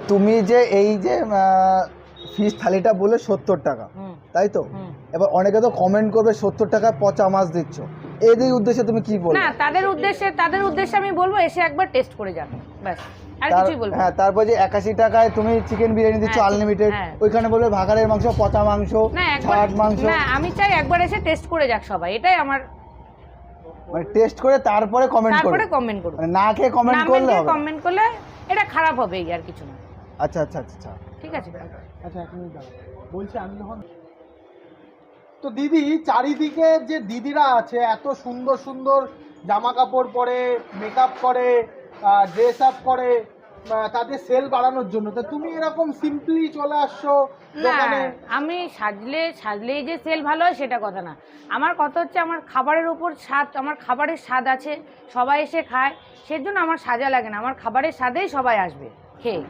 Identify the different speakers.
Speaker 1: তুমি যে এই যে ফিশ থালিটা বলে 70 টাকা, তাই তো? এবার অনেকে তো কমেন্ট করবে 70 টাকায় পচা মাছ দিচ্ছ, এদের উদ্দেশ্যে তুমি কি বলবে?
Speaker 2: না, তাদের উদ্দেশ্যে আমি বলবো এসে একবার টেস্ট করে যান, ব্যাস, আর কিছুই বলবো।
Speaker 1: হ্যাঁ, তারপর যে 81 টাকায় তুমি চিকেন বিরিয়ানি দিচ্ছ আনলিমিটেড, ওইখানে বলবে ভাগাড়ের মাংস, পচা মাংস, ছাট মাংস।
Speaker 2: না, আমি চাই একবার এসে টেস্ট করে যাক সবাই, এটাই আমার,
Speaker 1: মানে টেস্ট করে তারপরে কমেন্ট করবে। মানে না খেয়ে কমেন্ট করলে হবে?
Speaker 2: কমেন্ট করলে এটা খারাপ হবে, আর কিছু না।
Speaker 1: আচ্ছা আচ্ছা আচ্ছা,
Speaker 2: ঠিক আছে।
Speaker 3: আচ্ছা, এক মিনিট দাঁড়াও, বলছি আমি যখন তো দিদি, চারিদিকে যে দিদিরা আছে এত সুন্দর সুন্দর জামা কাপড় পরে, মেকআপ করে, ড্রেস আপ করে তাদের সেল বাড়ানোর জন্য, তো তুমি এরকম সিম্পলি চলে আসছো দোকানে?
Speaker 2: আমি সাজলেই যে সেল ভালো হয় সেটা কথা না, আমার কথা হচ্ছে আমার খাবারের উপর স্বাদ, আমার খাবারের স্বাদ আছে, সবাই এসে খায়, সেজন্য আমার সাজা লাগে না, আমার খাবারের স্বাদেই সবাই আসবে খেয়ে।